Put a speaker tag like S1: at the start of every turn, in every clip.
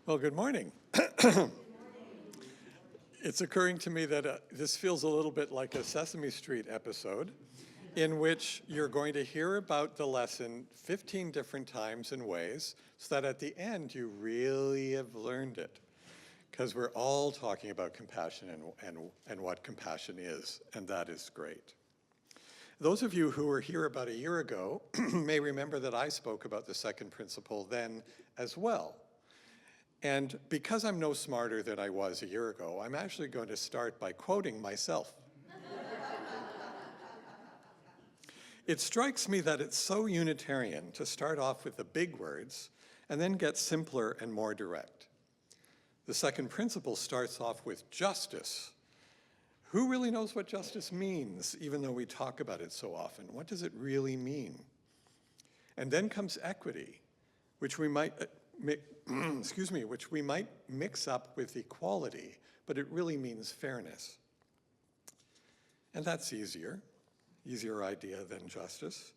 S1: Well, good morning. It's occurring to me that this feels a little bit like a Sesame Street episode in which you're going to hear about the lesson 15 different times and ways so that at the end you really have learned it. Because we're all talking about compassion and what compassion is, and that is great. Those of you who were here about a year ago may remember that I spoke about the second principle then as well. And because I'm no smarter than I was a year ago, I'm actually going to start by quoting myself. It strikes me that it's so Unitarian to start off with the big words and then get simpler and more direct. The second principle starts off with justice. Who really knows what justice means, even though we talk about it so often? What does it really mean? And then comes equity, which we might which we might mix up with equality, but it really means fairness. And that's easier idea than justice.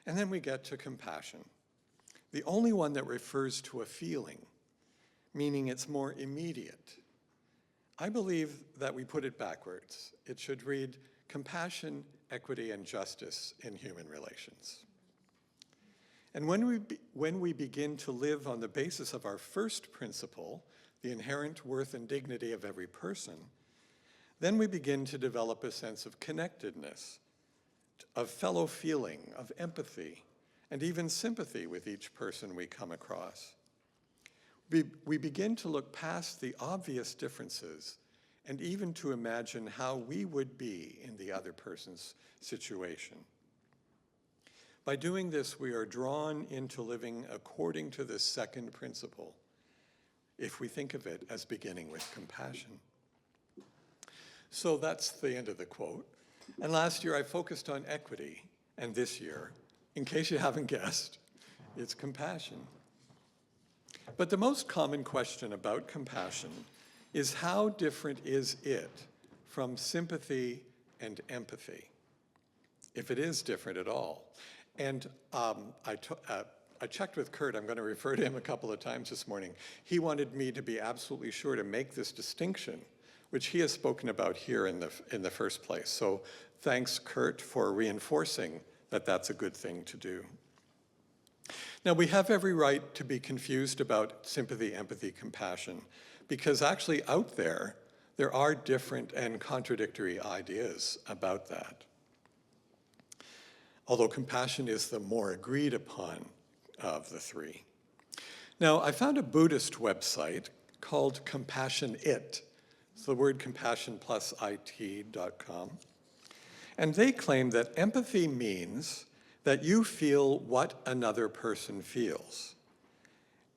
S1: And then we get to compassion, the only one that refers to a feeling, meaning it's more immediate. I believe that we put it backwards. It should read compassion, equity, and justice in human relations. And when we begin to live on the basis of our first principle, the inherent worth and dignity of every person, then we begin to develop a sense of connectedness, of fellow feeling, of empathy, and even sympathy with each person we come across. We begin to look past the obvious differences and even to imagine how we would be in the other person's situation. By doing this, we are drawn into living according to the second principle, if we think of it as beginning with compassion. So that's the end of the quote. And last year I focused on equity, and this year, in case you haven't guessed, it's compassion. But the most common question about compassion is how different is it from sympathy and empathy, if it is different at all. And I checked with Kurt. I'm going to refer to him a couple of times this morning. He wanted me to be absolutely sure to make this distinction, which he has spoken about here in the first place. So thanks, Kurt, for reinforcing that that's a good thing to do. Now, we have every right to be confused about sympathy, empathy, compassion, because actually out there are different and contradictory ideas about that. Although compassion is the more agreed upon of the three. Now, I found a Buddhist website called Compassion It. It's the word compassion plus it.com. And they claim that empathy means that you feel what another person feels.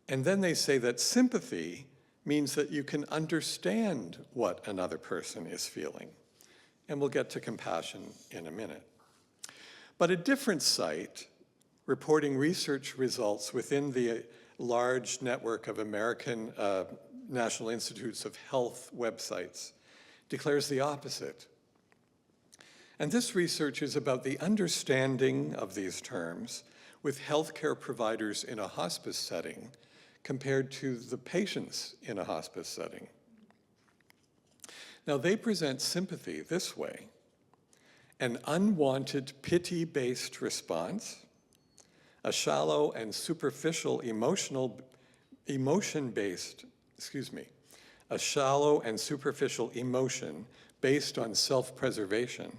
S1: And then they say that sympathy means that you can understand what another person is feeling. And we'll get to compassion in a minute. But a different site, reporting research results within the large network of American National Institutes of Health websites, declares the opposite. And this research is about the understanding of these terms with healthcare providers in a hospice setting compared to the patients in a hospice setting. Now, they present sympathy this way: an unwanted pity-based response, a shallow and superficial a shallow and superficial emotion based on self-preservation,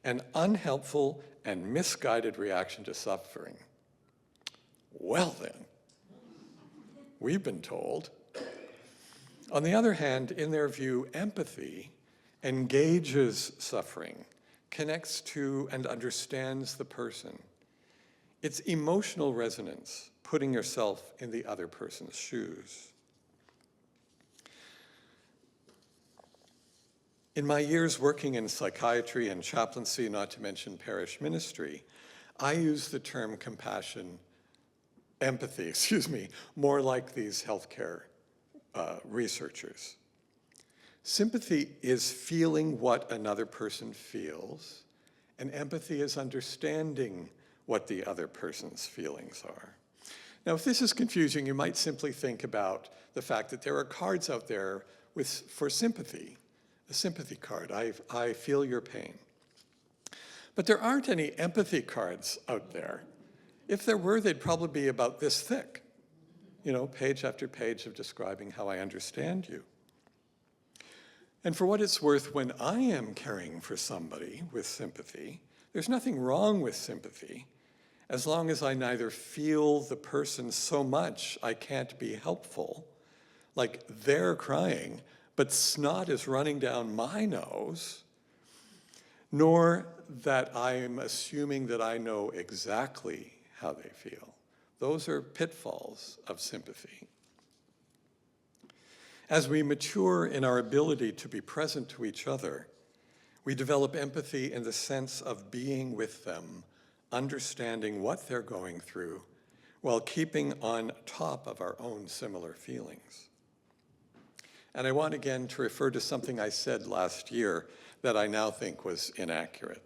S1: an unhelpful and misguided reaction to suffering. Well then, we've been told. On the other hand, in their view, empathy engages suffering, connects to and understands the person. It's emotional resonance, putting yourself in the other person's shoes. In my years working in psychiatry and chaplaincy, not to mention parish ministry, I use the term empathy, more like these healthcare researchers. Sympathy is feeling what another person feels, and empathy is understanding what the other person's feelings are. Now, if this is confusing, you might simply think about the fact that there are cards out there for sympathy, a sympathy card. I feel your pain. But there aren't any empathy cards out there. If there were, they'd probably be about this thick, page after page of describing how I understand you. And for what it's worth, when I am caring for somebody with sympathy, there's nothing wrong with sympathy, as long as I neither feel the person so much I can't be helpful, like they're crying, but snot is running down my nose, nor that I'm assuming that I know exactly how they feel. Those are pitfalls of sympathy. As we mature in our ability to be present to each other, we develop empathy in the sense of being with them, understanding what they're going through, while keeping on top of our own similar feelings. And I want again to refer to something I said last year that I now think was inaccurate,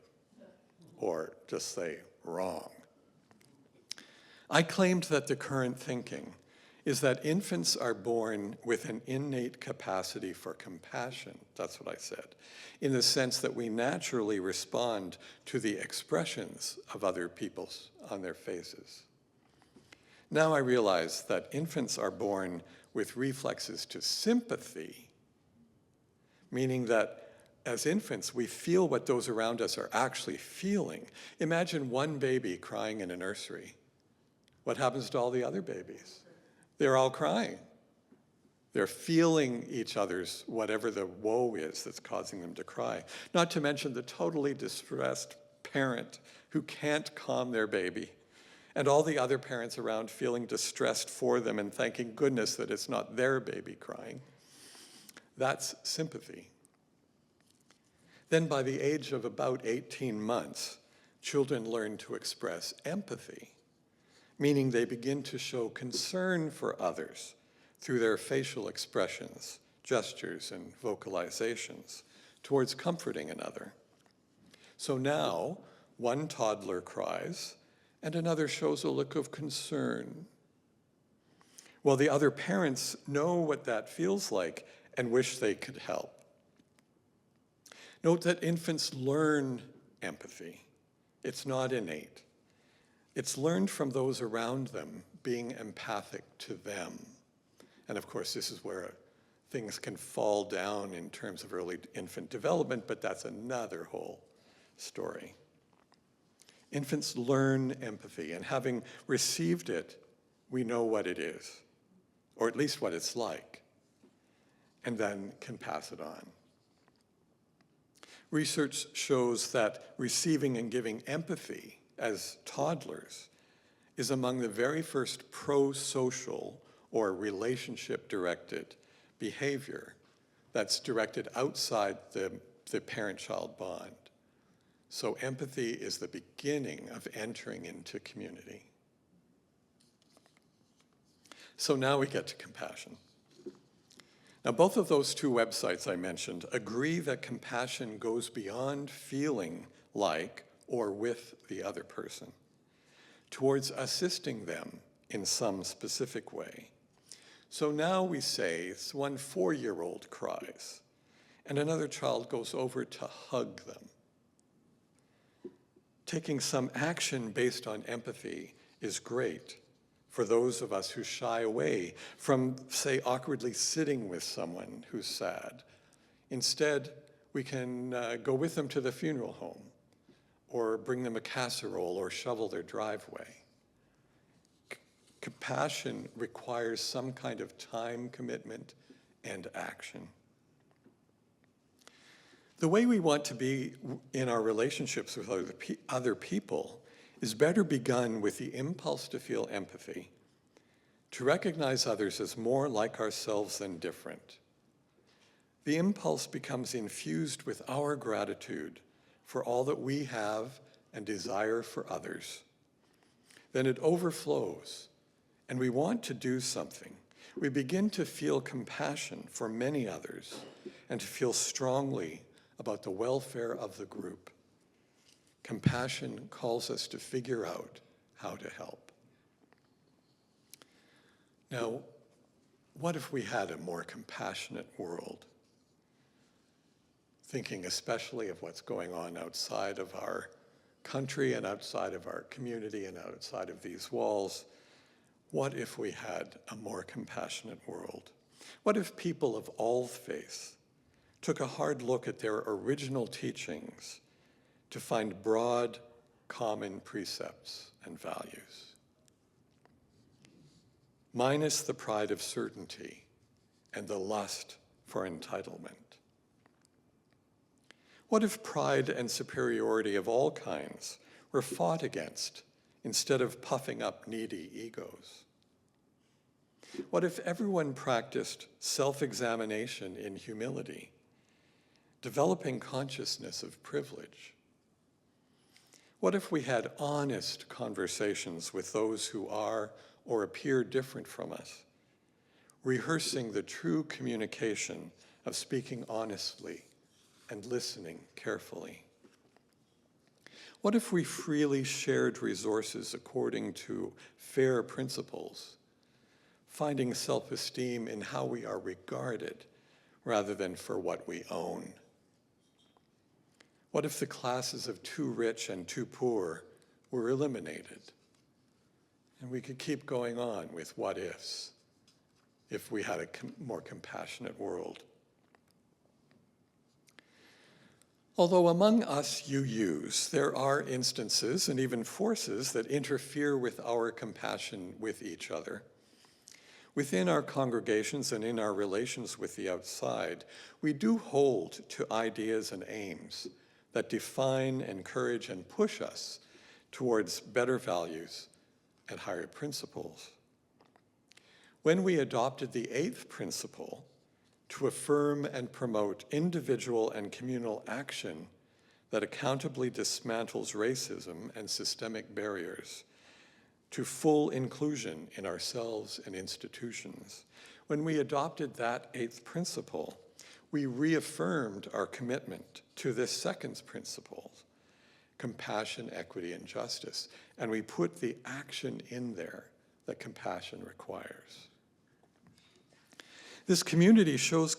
S1: or just say wrong. I claimed that the current thinking is that infants are born with an innate capacity for compassion, that's what I said, in the sense that we naturally respond to the expressions of other people's on their faces. Now I realize that infants are born with reflexes to sympathy, meaning that as infants, we feel what those around us are actually feeling. Imagine one baby crying in a nursery. What happens to all the other babies? They're all crying. They're feeling each other's, whatever the woe is that's causing them to cry. Not to mention the totally distressed parent who can't calm their baby, and all the other parents around feeling distressed for them and thanking goodness that it's not their baby crying. That's sympathy. Then by the age of about 18 months, children learn to express empathy, meaning they begin to show concern for others through their facial expressions, gestures, and vocalizations towards comforting another. So now, one toddler cries, and another shows a look of concern, while the other parents know what that feels like and wish they could help. Note that infants learn empathy. It's not innate. It's learned from those around them, being empathic to them. And of course, this is where things can fall down in terms of early infant development, but that's another whole story. Infants learn empathy, and having received it, we know what it is, or at least what it's like, and then can pass it on. Research shows that receiving and giving empathy as toddlers is among the very first pro-social or relationship-directed behavior that's directed outside the parent-child bond. So empathy is the beginning of entering into community. So now we get to compassion. Now, both of those two websites I mentioned agree that compassion goes beyond feeling like or with the other person, towards assisting them in some specific way. So now we say one 4-year-old cries, and another child goes over to hug them. Taking some action based on empathy is great for those of us who shy away from, say, awkwardly sitting with someone who's sad. Instead, we can go with them to the funeral home, or bring them a casserole, or shovel their driveway. Compassion requires some kind of time commitment and action. The way we want to be in our relationships with other people is better begun with the impulse to feel empathy, to recognize others as more like ourselves than different. The impulse becomes infused with our gratitude for all that we have and desire for others. Then it overflows, and we want to do something. We begin to feel compassion for many others and to feel strongly about the welfare of the group. Compassion calls us to figure out how to help. Now, what if we had a more compassionate world? Thinking especially of what's going on outside of our country and outside of our community and outside of these walls, what if we had a more compassionate world? What if people of all faiths took a hard look at their original teachings to find broad, common precepts and values? Minus the pride of certainty and the lust for entitlement. What if pride and superiority of all kinds were fought against instead of puffing up needy egos? What if everyone practiced self-examination in humility, developing consciousness of privilege? What if we had honest conversations with those who are or appear different from us, rehearsing the true communication of speaking honestly and listening carefully? What if we freely shared resources according to fair principles, finding self-esteem in how we are regarded rather than for what we own? What if the classes of too rich and too poor were eliminated? And we could keep going on with what ifs if we had a more compassionate world. Although among us UUs, there are instances and even forces that interfere with our compassion with each other. Within our congregations and in our relations with the outside, we do hold to ideas and aims that define, encourage, and push us towards better values and higher principles. When we adopted the 8th principle, to affirm and promote individual and communal action that accountably dismantles racism and systemic barriers, to full inclusion in ourselves and institutions. When we adopted that 8th principle, we reaffirmed our commitment to this 2nd principle, compassion, equity, and justice, and we put the action in there that compassion requires. This community shows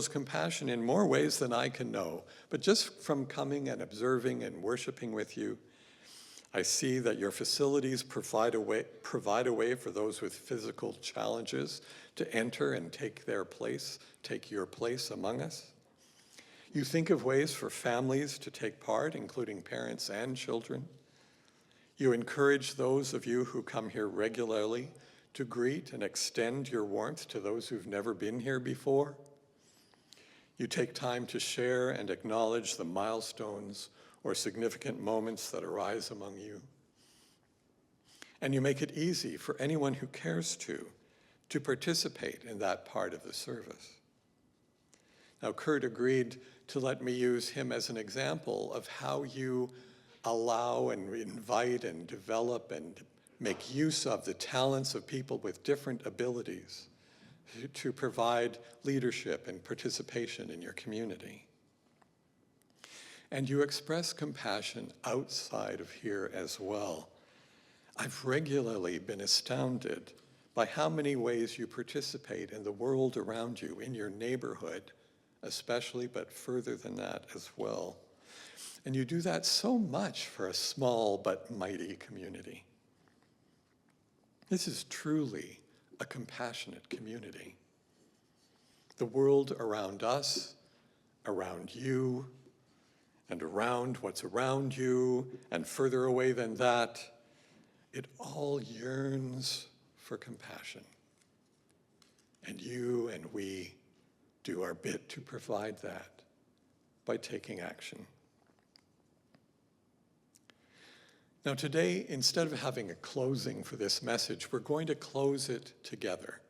S1: compassion in more ways than I can know, but just from coming and observing and worshiping with you, I see that your facilities provide a way for those with physical challenges to enter and take your place among us. You think of ways for families to take part, including parents and children. You encourage those of you who come here regularly to greet and extend your warmth to those who've never been here before. You take time to share and acknowledge the milestones or significant moments that arise among you. And you make it easy for anyone who cares to participate in that part of the service. Now, Kurt agreed to let me use him as an example of how you allow and invite and develop and make use of the talents of people with different abilities to provide leadership and participation in your community. And you express compassion outside of here as well. I've regularly been astounded by how many ways you participate in the world around you, in your neighborhood especially, but further than that as well. And you do that so much for a small but mighty community. This is truly a compassionate community. The world around us, around you, and around what's around you, and further away than that, it all yearns for compassion. And you and we do our bit to provide that by taking action. Now today, instead of having a closing for this message, we're going to close it together,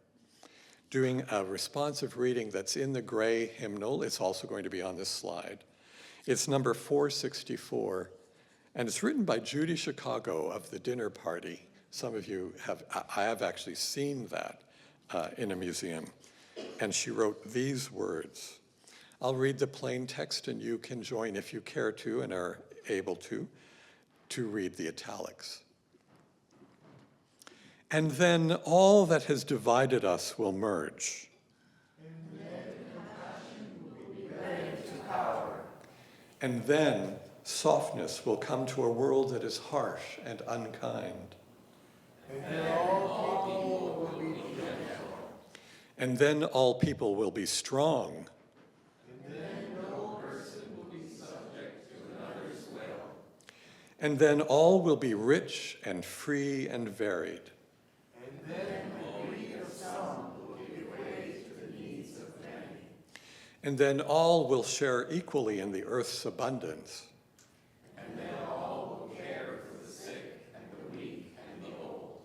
S1: doing a responsive reading that's in the gray hymnal. It's also going to be on this slide. It's number 464, and it's written by Judy Chicago of the Dinner Party. Some of you I have actually seen that in a museum. And she wrote these words. I'll read the plain text and you can join if you care to and are able to read the italics. And then all that has divided us will merge. And then softness will come to a world that is harsh and unkind. And then all people will be strong. And then all will be rich and free and varied. And then the greed of some will give way to the needs of many. And then all will share equally in the earth's abundance. And then all will care for the sick and the weak and the old.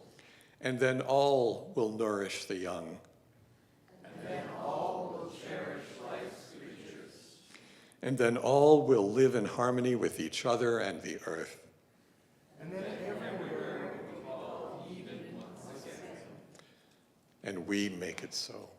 S1: And then all will nourish the young. And then all will cherish life's creatures. And then all will live in harmony with each other and the earth. And then everywhere will be all even once again. And we make it so.